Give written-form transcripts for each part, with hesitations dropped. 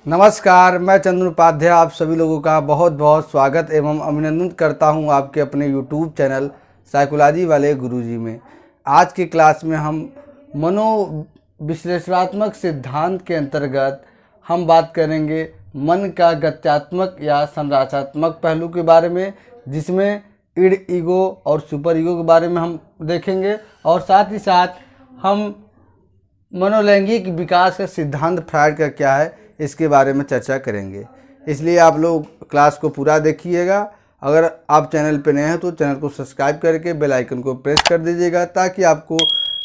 नमस्कार, मैं चंद्र उपाध्याय आप सभी लोगों का बहुत बहुत स्वागत एवं अभिनंदन करता हूं आपके अपने YouTube चैनल साइकोलॉजी वाले गुरुजी में। आज की क्लास में हम मनोविश्लेषणात्मक सिद्धांत के अंतर्गत हम बात करेंगे मन का गत्यात्मक या संरचनात्मक पहलू के बारे में, जिसमें इड, ईगो और सुपर ईगो के बारे में हम देखेंगे और साथ ही साथ हम मनोलैंगिक विकास का सिद्धांत फ्रायड का क्या है इसके बारे में चर्चा करेंगे। इसलिए आप लोग क्लास को पूरा देखिएगा। अगर आप चैनल पर नए हैं तो चैनल को सब्सक्राइब करके बेल आइकन को प्रेस कर दीजिएगा, ताकि आपको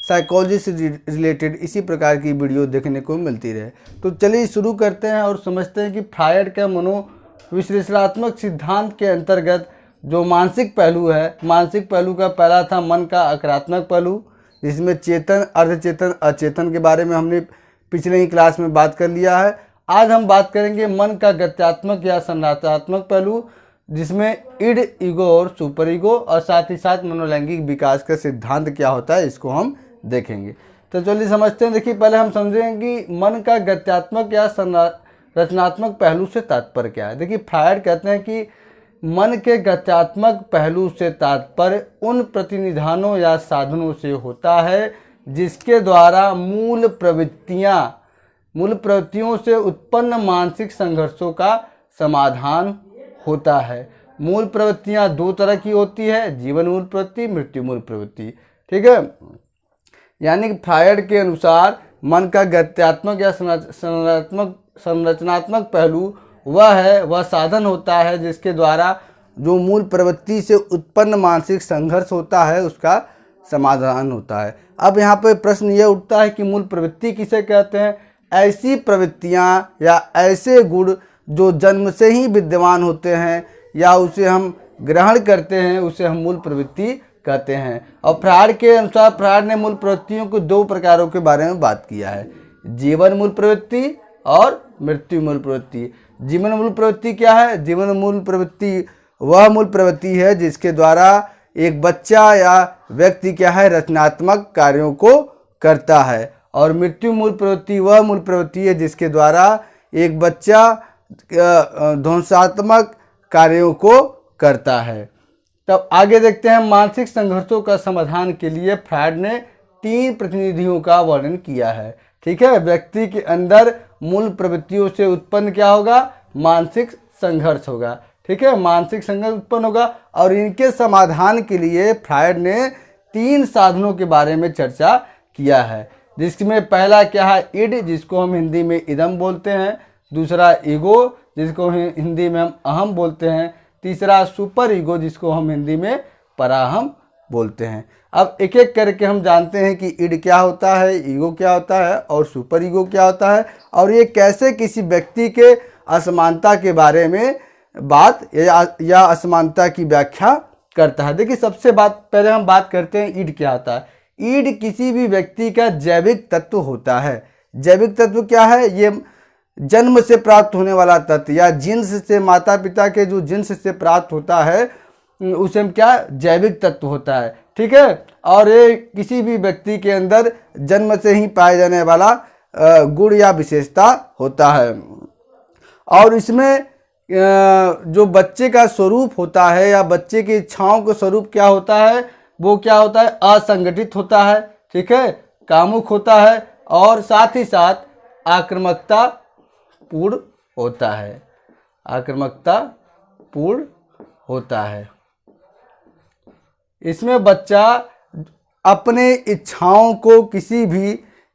साइकोलॉजी से रिलेटेड इसी प्रकार की वीडियो देखने को मिलती रहे। तो चलिए शुरू करते हैं और समझते हैं कि फ्रायड का मनोविश्लेषणात्मक सिद्धांत के अंतर्गत जो मानसिक पहलू है, मानसिक पहलू का पहला था मन का आक्रात्मक पहलू, जिसमें चेतन, अर्धचेतन, अचेतन के बारे में हमने पिछले ही क्लास में बात कर लिया है। आज हम बात करेंगे मन का गत्यात्मक या संरचनात्मक पहलू, जिसमें इड, ईगो और सुपर ईगो और साथ ही साथ मनोलैंगिक विकास का सिद्धांत क्या होता है, इसको हम देखेंगे। तो चलिए समझते हैं। देखिए, पहले हम समझेंगे कि मन का गत्यात्मक या संरचनात्मक पहलू से तात्पर्य क्या है। देखिए, फ्रायड कहते हैं कि मन के गत्यात्मक पहलू से तात्पर्य उन प्रतिनिधानों या साधनों से होता है जिसके द्वारा मूल प्रवृत्तियों से उत्पन्न मानसिक संघर्षों का समाधान होता है। मूल प्रवृत्तियां दो तरह की होती है, जीवन मूल प्रवृत्ति, मृत्यु मूल प्रवृत्ति। ठीक है, यानी कि फ्रायड के अनुसार मन का गत्यात्मक या संरचनात्मक पहलू वह साधन होता है जिसके द्वारा जो मूल प्रवृत्ति से उत्पन्न मानसिक संघर्ष होता है उसका समाधान होता है। अब यहाँ पर प्रश्न यह उठता है कि मूल प्रवृत्ति किसे कहते हैं। ऐसी प्रवृत्तियाँ या ऐसे गुण जो जन्म से ही विद्यमान होते हैं या उसे हम ग्रहण करते हैं, उसे हम मूल प्रवृत्ति कहते हैं। और फ्रायड के अनुसार फ्रायड ने मूल प्रवृत्तियों को दो प्रकारों के बारे में बात किया है, जीवन मूल प्रवृत्ति और मृत्यु मूल प्रवृत्ति। जीवन मूल प्रवृत्ति क्या है? जीवन मूल प्रवृत्ति वह मूल प्रवृत्ति है जिसके द्वारा एक बच्चा या व्यक्ति क्या है, रचनात्मक कार्यों को करता है। और मृत्यु मूल प्रवृत्ति वह मूल प्रवृत्ति है जिसके द्वारा एक बच्चा ध्वंसात्मक कार्यों को करता है। तब आगे देखते हैं, मानसिक संघर्षों का समाधान के लिए फ्रायड ने 3 प्रतिनिधियों का वर्णन किया है। ठीक है, व्यक्ति के अंदर मूल प्रवृत्तियों से उत्पन्न क्या होगा? मानसिक संघर्ष होगा। ठीक है, मानसिक संघर्ष उत्पन्न होगा और इनके समाधान के लिए फ्रायड ने 3 साधनों के बारे में चर्चा किया है, जिसमें पहला क्या है, इड, जिसको हम हिंदी में इदम बोलते हैं। दूसरा ईगो, जिसको हिंदी में हम अहम बोलते हैं। तीसरा सुपर ईगो, जिसको हम हिंदी में पराहम बोलते हैं। अब एक एक करके हम जानते हैं कि इड क्या होता है, ईगो क्या होता है और सुपर ईगो क्या होता है, और ये कैसे किसी व्यक्ति के असमानता के बारे में बात या असमानता की व्याख्या करता है। देखिए, सबसे पहले हम बात करते हैं इड क्या होता है। ईड किसी भी व्यक्ति का जैविक तत्व होता है। जैविक तत्व क्या है? ये जन्म से प्राप्त होने वाला तत्व या जिन्स से, माता पिता के जो जिन्स से प्राप्त होता है उसे हम क्या, जैविक तत्व होता है। ठीक है, और ये किसी भी व्यक्ति के अंदर जन्म से ही पाए जाने वाला गुण या विशेषता होता है। और इसमें जो बच्चे का स्वरूप होता है या बच्चे की इच्छाओं का स्वरूप क्या होता है, वो क्या होता है, असंगठित होता है। ठीक है, कामुक होता है और साथ ही साथ आक्रामकता पूर्ण होता है। आक्रामकता पूर्ण होता है। इसमें बच्चा अपने इच्छाओं को किसी भी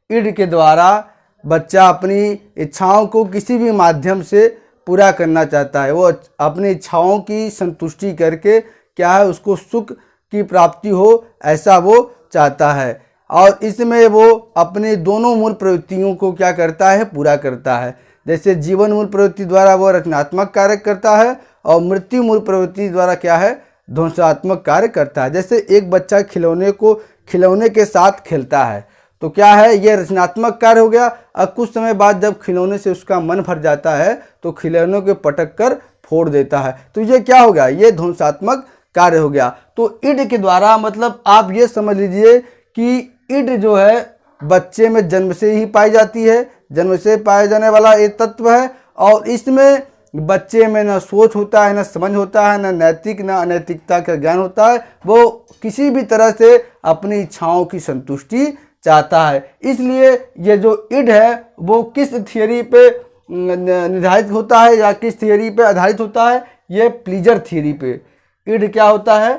इड के द्वारा बच्चा अपनी इच्छाओं को किसी भी माध्यम से पूरा करना चाहता है। वो अपनी इच्छाओं की संतुष्टि करके क्या है, उसको सुख की प्राप्ति हो, ऐसा वो चाहता है। और इसमें वो अपने दोनों मूल प्रवृत्तियों को क्या करता है, पूरा करता है। जैसे जीवन मूल प्रवृत्ति द्वारा वो रचनात्मक कार्य करता है और मृत्यु मूल प्रवृत्ति द्वारा क्या है, ध्वंसात्मक कार्य करता है। जैसे एक बच्चा खिलौने के साथ खेलता है तो क्या है, ये रचनात्मक कार्य हो गया। अब कुछ समय बाद जब खिलौने से उसका मन भर जाता है तो खिलौनों के पटक कर फोड़ देता है, तो ये क्या हो गया, ये ध्वंसात्मक कार्य हो गया। तो इड के द्वारा मतलब आप ये समझ लीजिए कि इड जो है बच्चे में जन्म से ही पाई जाती है, जन्म से पाए जाने वाला एक तत्व है और इसमें बच्चे में न सोच होता है, न समझ होता है, न नैतिक न अनैतिकता का ज्ञान होता है। वो किसी भी तरह से अपनी इच्छाओं की संतुष्टि चाहता है। इसलिए ये जो इड है वो किस थियरी पे निर्धारित होता है या किस थियरी पे आधारित होता है? ये प्लीजर थियरी पे। इड क्या होता है?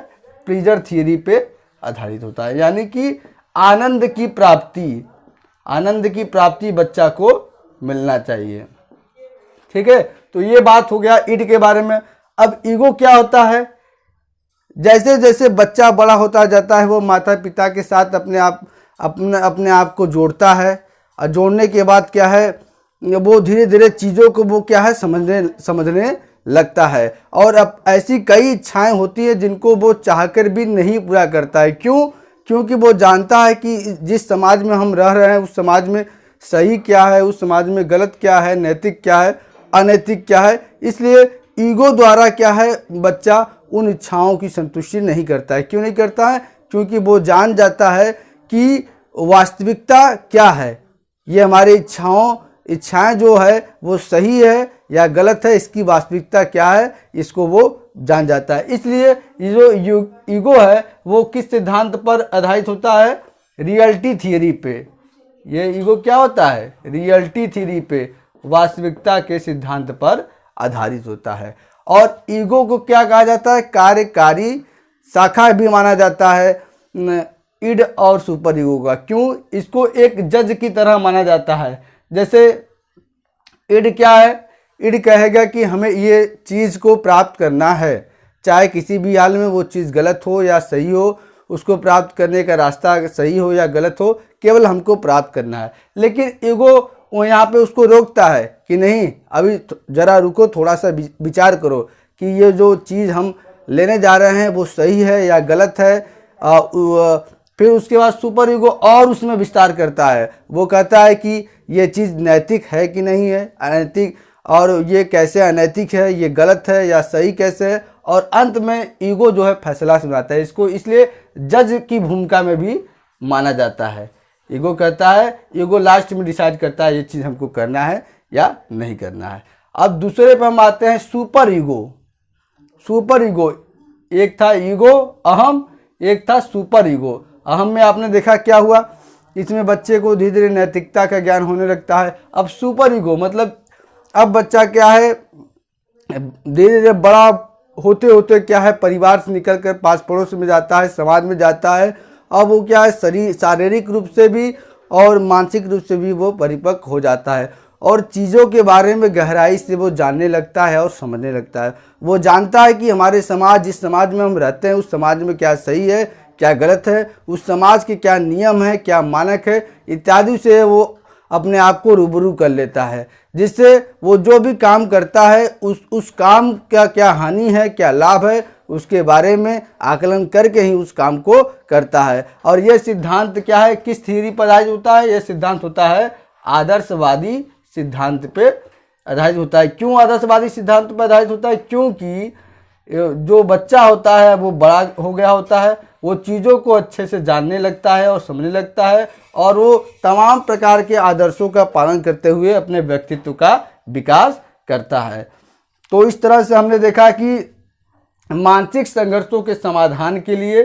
प्लीजर थियरी पे आधारित होता है, यानी कि आनंद की प्राप्ति बच्चा को मिलना चाहिए। ठीक है, तो ये बात हो गया इड के बारे में। अब ईगो क्या होता है? जैसे जैसे बच्चा बड़ा होता जाता है वो माता पिता के साथ अपने आप को जोड़ता है, और जोड़ने के बाद क्या है, वो धीरे धीरे चीज़ों को वो क्या है समझने लगता है। और अब ऐसी कई इच्छाएं होती हैं जिनको वो चाहकर भी नहीं पूरा करता है। क्यों? क्योंकि वो जानता है कि जिस समाज में हम रह रहे हैं उस समाज में सही क्या है, उस समाज में गलत क्या है, नैतिक क्या है, अनैतिक क्या है। इसलिए ईगो द्वारा क्या है, बच्चा उन इच्छाओं की संतुष्टि नहीं करता है। क्यों नहीं करता है? क्योंकि वो जान जाता है कि वास्तविकता क्या है, ये हमारी इच्छाएं जो है वो सही है या गलत है, इसकी वास्तविकता क्या है, इसको वो जान जाता है। इसलिए ये जो ईगो है वो किस सिद्धांत पर आधारित होता है? रियलिटी थियरी पे। ये ईगो क्या होता है? रियलिटी थियरी पे, वास्तविकता के सिद्धांत पर आधारित होता है। और ईगो को क्या कहा जाता है? कार्यकारी शाखा भी माना जाता है इड और सुपर ईगो का। क्यों? इसको एक जज की तरह माना जाता है। जैसे इड क्या है? इड कहेगा कि हमें ये चीज़ को प्राप्त करना है, चाहे किसी भी हाल में वो चीज़ गलत हो या सही हो, उसको प्राप्त करने का रास्ता सही हो या गलत हो, केवल हमको प्राप्त करना है। लेकिन ईगो वो यहाँ पे उसको रोकता है कि नहीं, अभी ज़रा रुको, थोड़ा सा विचार करो कि ये जो चीज़ हम लेने जा रहे हैं वो सही है या गलत है। फिर उसके बाद सुपर ईगो और उसमें विस्तार करता है। वो कहता है कि ये चीज़ नैतिक है कि नहीं है, अनैतिक, और ये कैसे अनैतिक है, ये गलत है या सही कैसे है। और अंत में ईगो जो है फैसला सुनाता है। इसको इसलिए जज की भूमिका में भी माना जाता है। ईगो कहता है, ईगो लास्ट में डिसाइड करता है ये चीज़ हमको करना है या नहीं करना है। अब दूसरे पर हम आते हैं सुपर ईगो। सुपर ईगो, एक था ईगो अहम, एक था सुपर ईगो। अहम में आपने देखा क्या हुआ, इसमें बच्चे को धीरे धीरे नैतिकता का ज्ञान होने लगता है। अब सुपर ईगो मतलब अब बच्चा क्या है, धीरे धीरे बड़ा होते होते क्या है, परिवार से निकल कर पास पड़ोस में जाता है, समाज में जाता है। अब वो क्या है, शारीरिक रूप से भी और मानसिक रूप से भी वो परिपक्व हो जाता है और चीज़ों के बारे में गहराई से वो जानने लगता है और समझने लगता है। वो जानता है कि हमारे समाज, जिस समाज में हम रहते हैं, उस समाज में क्या सही है, क्या गलत है, उस समाज के क्या नियम है, क्या मानक है, इत्यादि से वो अपने आप को रूबरू कर लेता है, जिससे वो जो भी काम करता है उस काम का क्या हानि है, क्या लाभ है, उसके बारे में आकलन करके ही उस काम को करता है। और यह सिद्धांत क्या है, किस थ्योरी पर आधारित होता है? यह सिद्धांत होता है आदर्शवादी सिद्धांत पे आधारित होता है। क्यों आदर्शवादी सिद्धांत पर आधारित होता है? क्योंकि जो बच्चा होता है वो बड़ा हो गया होता है, वो चीज़ों को अच्छे से जानने लगता है और समझने लगता है, और वो तमाम प्रकार के आदर्शों का पालन करते हुए अपने व्यक्तित्व का विकास करता है। तो इस तरह से हमने देखा कि मानसिक संघर्षों के समाधान के लिए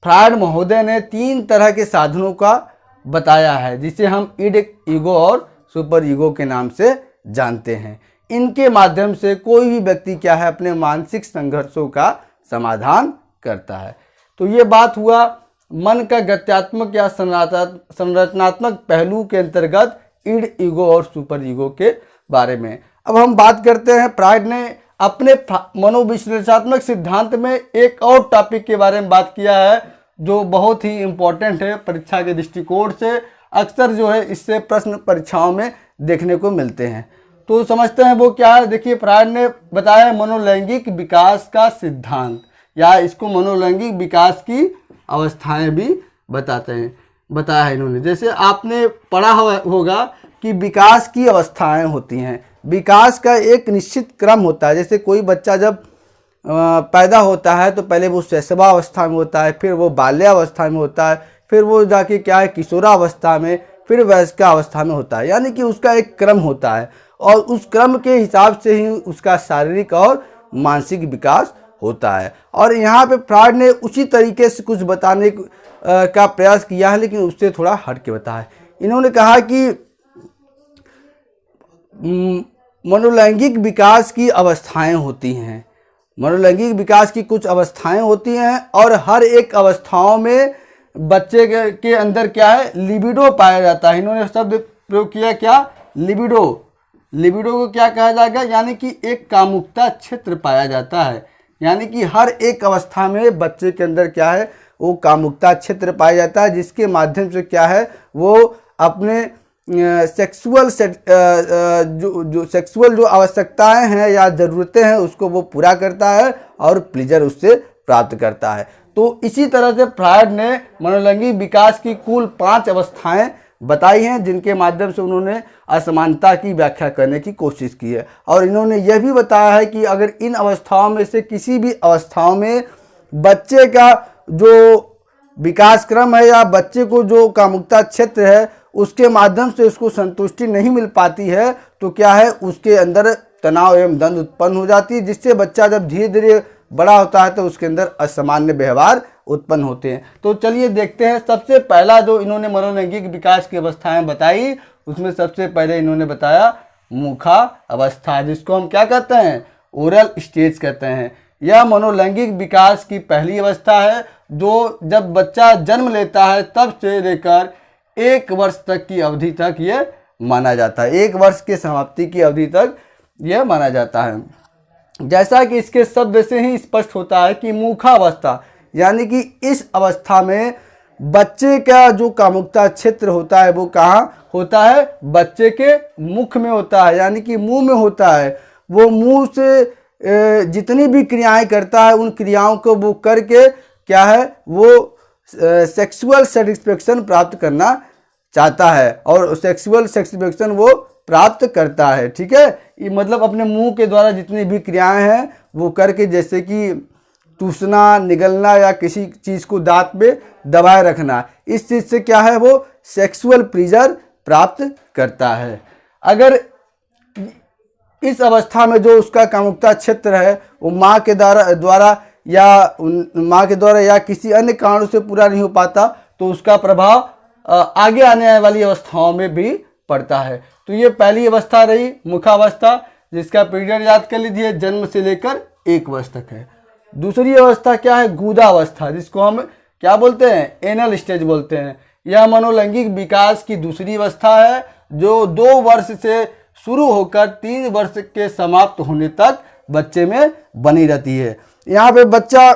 फ्रायड महोदय ने 3 तरह के साधनों का बताया है, जिसे हम इड, ईगो और सुपर ईगो के नाम से जानते हैं। इनके माध्यम से कोई भी व्यक्ति क्या है, अपने मानसिक संघर्षों का समाधान करता है। तो ये बात हुआ मन का गत्यात्मक या संरचनात्मक पहलू के अंतर्गत इड, ईगो और सुपर ईगो के बारे में। अब हम बात करते हैं, फ्रायड ने अपने मनोविश्लेषणात्मक सिद्धांत में एक और टॉपिक के बारे में बात किया है जो बहुत ही इम्पोर्टेंट है परीक्षा के दृष्टिकोण से। अक्सर जो है इससे प्रश्न परीक्षाओं में देखने को मिलते हैं। तो समझते हैं वो क्या है। देखिए, फ्रायड ने बताया मनोलैंगिक विकास का सिद्धांत, या इसको मनोलैंगिक विकास की अवस्थाएं भी बताया है इन्होंने। जैसे आपने पढ़ा होगा कि विकास की अवस्थाएं होती हैं। विकास का एक निश्चित क्रम होता है। जैसे कोई बच्चा जब पैदा होता है तो पहले वो शैशवावस्था में होता है, फिर वो बाल्यावस्था में होता है, फिर वो जाके क्या है किशोरावस्था में, फिर वयस्कावस्था में होता है। यानी कि उसका एक क्रम होता है और उस क्रम के हिसाब से ही उसका शारीरिक और मानसिक विकास होता है। और यहाँ पे फ्रॉइड ने उसी तरीके से कुछ बताने का प्रयास किया है, लेकिन उससे थोड़ा हट के बताया है। इन्होंने कहा कि मनोलैंगिक विकास की अवस्थाएं होती हैं, मनोलैंगिक विकास की कुछ अवस्थाएं होती हैं, और हर एक अवस्थाओं में बच्चे के अंदर क्या है, लिबिडो पाया जाता है। इन्होंने शब्द प्रयोग किया क्या, लिबिडो। लिबिडो को क्या कहा जाएगा, यानी कि एक कामुकता क्षेत्र पाया जाता है। यानी कि हर एक अवस्था में बच्चे के अंदर क्या है, वो कामुकता क्षेत्र पाया जाता है, जिसके माध्यम से क्या है, वो अपने सेक्सुअल जो आवश्यकताएं हैं या ज़रूरतें हैं उसको वो पूरा करता है और प्लेजर उससे प्राप्त करता है। तो इसी तरह से फ्रॉइड ने मनोलैंगिक विकास की कुल 5 अवस्थाएं बताई हैं, जिनके माध्यम से उन्होंने असमानता की व्याख्या करने की कोशिश की है। और इन्होंने यह भी बताया है कि अगर इन अवस्थाओं में से किसी भी अवस्थाओं में बच्चे का जो विकास क्रम है या बच्चे को जो कामुकता क्षेत्र है उसके माध्यम से उसको संतुष्टि नहीं मिल पाती है, तो क्या है, उसके अंदर तनाव एवं द्वंद्व उत्पन्न हो जाती है, जिससे बच्चा जब धीरे धीरे बड़ा होता है तो उसके अंदर असामान्य व्यवहार उत्पन्न होते हैं। तो चलिए देखते हैं। सबसे पहला जो इन्होंने मनोलैंगिक विकास की अवस्थाएं बताई, उसमें सबसे पहले इन्होंने बताया मुखा अवस्था, जिसको हम क्या कहते हैं, ओरल स्टेज कहते हैं। यह मनोलैंगिक विकास की पहली अवस्था है, जो जब बच्चा जन्म लेता है तब से लेकर 1 वर्ष तक की अवधि तक ये माना जाता है। 1 वर्ष के समाप्ति की अवधि तक यह माना जाता है। जैसा कि इसके शब्द से ही स्पष्ट होता है कि मुखावस्था, यानी कि इस अवस्था में बच्चे का जो कामुकता क्षेत्र होता है वो कहाँ होता है, बच्चे के मुख में होता है, यानी कि मुंह में होता है। वो मुंह से जितनी भी क्रियाएं करता है उन क्रियाओं को वो करके क्या है, वो सेक्सुअल सेटिस्फेक्शन प्राप्त करना चाहता है और सेक्सुअल सेटिस्फेक्शन वो प्राप्त करता है। ठीक है, ये मतलब अपने मुंह के द्वारा जितनी भी क्रियाएं हैं वो करके, जैसे कि चूसना, निगलना या किसी चीज़ को दांत में दबाए रखना, इस चीज़ से क्या है, वो सेक्सुअल प्लीजर प्राप्त करता है। अगर इस अवस्था में जो उसका कामुकता क्षेत्र है वो माँ के द्वारा या किसी अन्य कारणों से पूरा नहीं हो पाता, तो उसका प्रभाव आगे आने वाली अवस्थाओं में भी पड़ता है। तो ये पहली अवस्था रही मुखावस्था, जिसका पीरियड याद कर लीजिए, जन्म से लेकर 1 वर्ष तक है। दूसरी अवस्था क्या है, गुदावस्था, जिसको हम क्या बोलते हैं, एनल स्टेज बोलते हैं। यह मनोलैंगिक विकास की दूसरी अवस्था है, जो 2 वर्ष से शुरू होकर 3 वर्ष के समाप्त होने तक बच्चे में बनी रहती है। यहाँ पे बच्चा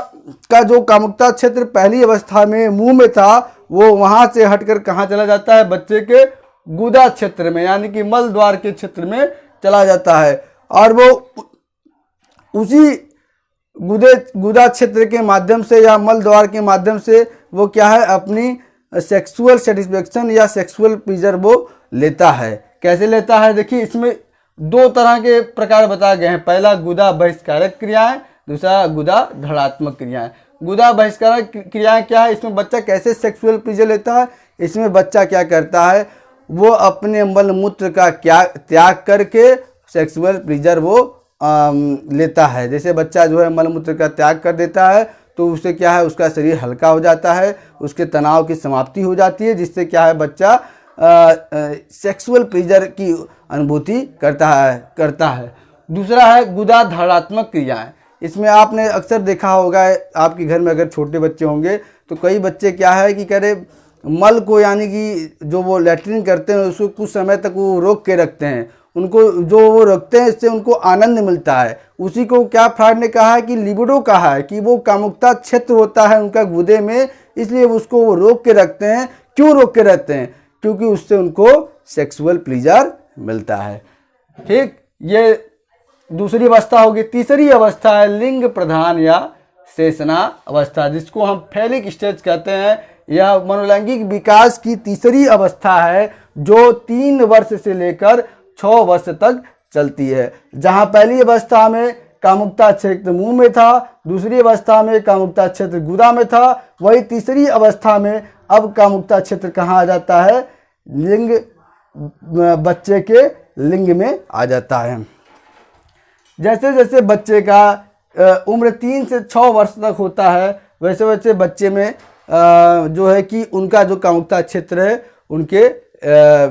का जो कामुकता क्षेत्र पहली अवस्था में मुंह में था, वो वहाँ से हटकर कहाँ चला जाता है, बच्चे के गुदा क्षेत्र में, यानी कि मल द्वार के क्षेत्र में चला जाता है। और वो उसी गुदा क्षेत्र के माध्यम से या मल द्वार के माध्यम से वो क्या है, अपनी सेक्सुअल सेटिस्फेक्शन या सेक्सुअल प्लीजर वो लेता है। कैसे लेता है, देखिए इसमें 2 तरह के प्रकार बताए गए हैं। पहला गुदा बहिष्कारक क्रियाएं, दूसरा गुदा धड़ात्मक क्रियाएं। गुदा बहिष्कारक क्रियाएं क्या है, इसमें बच्चा कैसे सेक्सुअल प्लीजर लेता है, इसमें बच्चा क्या करता है, वो अपने मल मूत्र का त्याग करके सेक्सुअल प्लीजर वो लेता है। जैसे बच्चा जो है मल मूत्र का त्याग कर देता है तो उससे क्या है, उसका शरीर हल्का हो जाता है, उसके तनाव की समाप्ति हो जाती है, जिससे क्या है, बच्चा सेक्सुअल प्लीजर की अनुभूति करता है। दूसरा है गुदा धड़ात्मक क्रियाएं। इसमें आपने अक्सर देखा होगा, आपके घर में अगर छोटे बच्चे होंगे तो कई बच्चे क्या है कि करे, मल को यानी कि जो वो लैट्रिन करते हैं उसको कुछ समय तक वो रोक के रखते हैं, उनको जो वो रखते हैं इससे उनको आनंद मिलता है। उसी को क्या फ्रॉइड ने कहा है कि लिबिडो कहा है, कि वो कामुकता क्षेत्र होता है उनका गुदे में, इसलिए उसको वो रोक के रखते हैं। क्यों रोक के रखते हैं, क्योंकि उससे उनको सेक्सुअल प्लीजर मिलता है। ठीक, ये दूसरी अवस्था होगी। तीसरी अवस्था है लिंग प्रधान या शेषना अवस्था, जिसको हम फैलिक स्टेज कहते हैं। यह मनोलैंगिक विकास की तीसरी अवस्था है, जो 3 वर्ष से लेकर 6 वर्ष तक चलती है। जहां पहली अवस्था में कामुकता क्षेत्र मुंह में था, दूसरी अवस्था में कामुकता क्षेत्र गुदा में था, वही तीसरी अवस्था में अब कामुकता क्षेत्र कहाँ आ जाता है, लिंग बच्चे के लिंग में आ जाता है। जैसे जैसे बच्चे का उम्र 3 से 6 वर्ष तक होता है, वैसे वैसे बच्चे में जो है कि उनका जो कामुकता क्षेत्र है उनके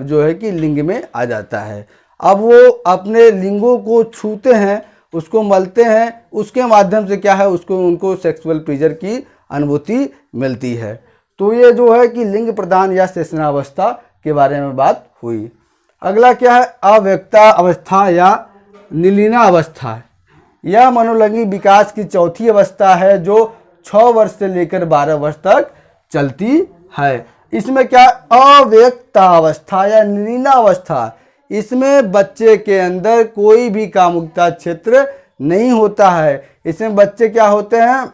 जो है कि लिंग में आ जाता है। अब वो अपने लिंगों को छूते हैं, उसको मलते हैं, उसके माध्यम से क्या है उनको सेक्सुअल प्लेजर की अनुभूति मिलती है। तो ये जो है कि लिंग प्रदान या शेषनावस्था के बारे में बात हुई। अगला क्या है, अव्यक्ता अवस्था या निलीना अवस्था। यह मनोलैंगिक विकास की चौथी अवस्था है जो 6 वर्ष से लेकर 12 वर्ष तक चलती है। इसमें क्या, अव्यक्ता अवस्था या निलीना अवस्था, इसमें बच्चे के अंदर कोई भी कामुकता क्षेत्र नहीं होता है। इसमें बच्चे क्या होते हैं,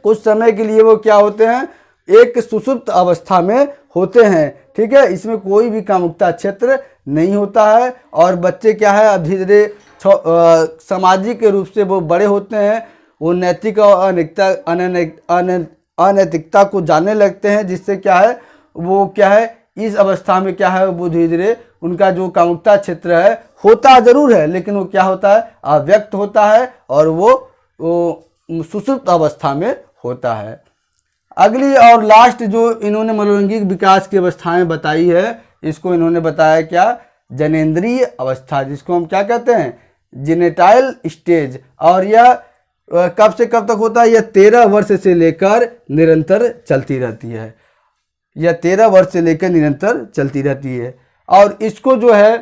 कुछ समय के लिए वो क्या होते हैं, एक सुषुप्त अवस्था में होते हैं। ठीक है, इसमें कोई भी कामुकता क्षेत्र नहीं होता है और बच्चे क्या है अब धीरे धीरे सामाजिक रूप से वो बड़े होते हैं, वो नैतिक और अनैतिकता को जानने लगते हैं, जिससे क्या है वो क्या है इस अवस्था में क्या है वो धीरे धीरे उनका जो कामुकता क्षेत्र है होता जरूर है, लेकिन वो क्या होता है अव्यक्त होता है और वो सुषुप्त अवस्था में होता है। अगली और लास्ट जो इन्होंने मनोलैंगिक विकास की अवस्थाएं बताई है, इसको इन्होंने बताया क्या, जनेंद्रीय अवस्था, जिसको हम क्या कहते हैं जेनेटाइल स्टेज। और यह कब से कब तक होता है, यह 13 वर्ष से लेकर निरंतर चलती रहती है। यह 13 वर्ष से लेकर निरंतर चलती रहती है। और इसको जो है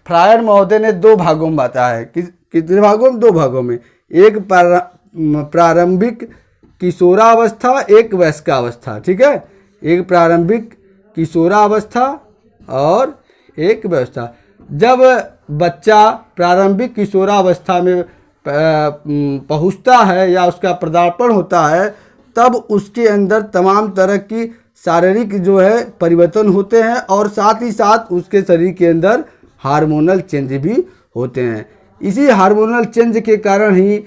फ्रायड महोदय ने 2 भागों में बताया है। कितने भागों में, 2 भागों में। एक प्रारंभिक किशोरावस्था, एक वयस्कावस्था। ठीक है, एक प्रारंभिक किशोरावस्था और एक वयस्का। जब बच्चा प्रारंभिक किशोरावस्था में पहुंचता है या उसका पदार्पण होता है, तब उसके अंदर तमाम तरह की शारीरिक जो है परिवर्तन होते हैं और साथ ही साथ उसके शरीर के अंदर हार्मोनल चेंज भी होते हैं। इसी हार्मोनल चेंज के कारण ही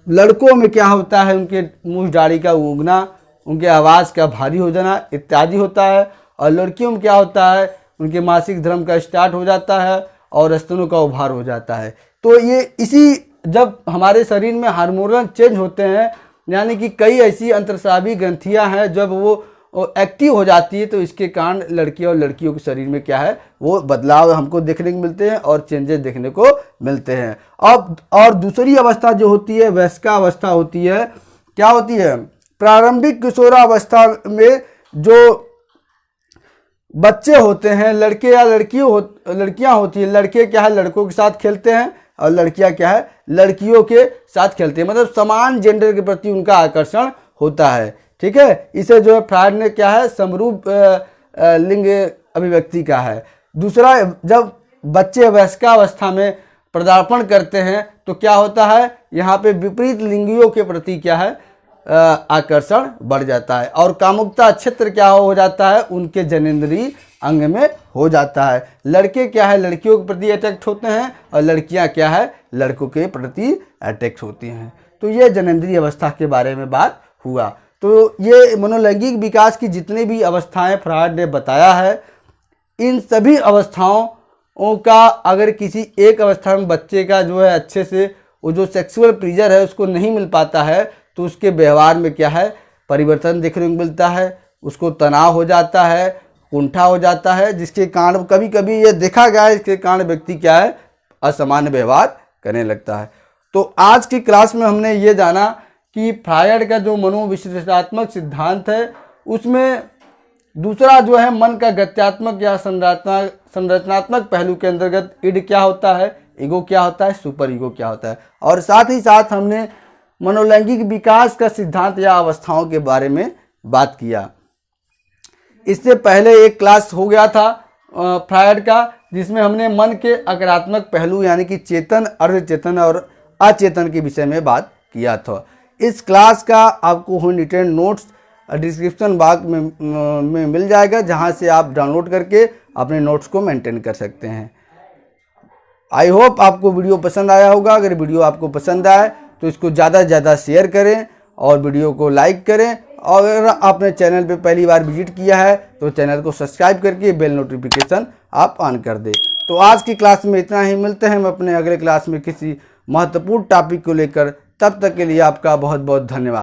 लड़कों में क्या होता है, उनके मूंछ दाढ़ी का उगना, उनके आवाज़ का भारी हो जाना इत्यादि होता है। और लड़कियों में क्या होता है, उनके मासिक धर्म का स्टार्ट हो जाता है और स्तनों का उभार हो जाता है। तो ये इसी जब हमारे शरीर में हार्मोनल चेंज होते हैं, यानी कि कई ऐसी अंतर्स्रावी ग्रंथियां हैं जब वो एक्टिव हो जाती है, तो इसके कारण लड़कियों और लड़कियों के शरीर में क्या है वो बदलाव हमको देखने को मिलते हैं और चेंजेस देखने को मिलते हैं। अब और दूसरी अवस्था जो होती है वयस्का अवस्था होती है। क्या होती है, प्रारंभिक किशोरावस्था में जो बच्चे होते हैं, लड़के या लड़कियां होती हैं, लड़के क्या है लड़कों के साथ खेलते हैं और लड़कियां क्या है लड़कियों के साथ खेलते हैं, मतलब समान जेंडर के प्रति उनका आकर्षण होता है। ठीक है, इसे जो है फ्रायड ने क्या है समरूप लिंग अभिव्यक्ति का है। दूसरा, जब बच्चे वयस्कावस्था में पदार्पण करते हैं तो क्या होता है, यहाँ पे विपरीत लिंगियों के प्रति क्या है आकर्षण बढ़ जाता है और कामुकता क्षेत्र क्या हो जाता है उनके जनेंद्रीय अंग में हो जाता है। लड़के क्या है लड़कियों के प्रति अट्रैक्ट होते हैं और लड़कियां क्या है लड़कों के प्रति अट्रैक्ट होती हैं। तो ये जनेंद्रीय अवस्था के बारे में बात हुआ। तो ये मनोलैंगिक विकास की जितनी भी अवस्थाएं फ्रायड ने बताया है, इन सभी अवस्थाओं का अगर किसी एक अवस्था में बच्चे का जो है अच्छे से वो जो सेक्सुअल प्लीजर है उसको नहीं मिल पाता है, तो उसके व्यवहार में क्या है परिवर्तन देखने को मिलता है, उसको तनाव हो जाता है, कुंठा हो जाता है, जिसके कारण कभी कभी ये देखा गया है इसके कारण व्यक्ति क्या है असामान्य व्यवहार करने लगता है। तो आज की क्लास में हमने ये जाना कि फ्रायड का जो मनोविश्लेषणात्मक सिद्धांत है उसमें दूसरा जो है मन का गत्यात्मक या संरचनात्मक पहलू के अंतर्गत इड क्या होता है, ईगो क्या होता है, सुपर ईगो क्या होता है, और साथ ही साथ हमने मनोलैंगिक विकास का सिद्धांत या अवस्थाओं के बारे में बात किया। इससे पहले एक क्लास हो गया था फ्रायड का जिसमें हमने मन के आक्रात्मक पहलू यानी कि चेतन, अर्धचेतन और अचेतन के विषय में बात किया था। इस क्लास का आपको home return notes description box में मिल जाएगा, जहां से आप डाउनलोड करके अपने नोट्स को मेंटेन कर सकते हैं। आई होप आपको वीडियो पसंद आया होगा। अगर वीडियो आपको पसंद आए तो इसको ज़्यादा से ज़्यादा शेयर करें और वीडियो को लाइक करें और अगर आपने चैनल पे पहली बार विजिट किया है तो चैनल को सब्सक्राइब करके बेल नोटिफिकेशन आप ऑन कर दे। तो आज की क्लास में इतना ही, मिलते हैं हम अपने अगले क्लास में किसी महत्वपूर्ण टॉपिक को लेकर। तब तक के लिए आपका बहुत बहुत धन्यवाद।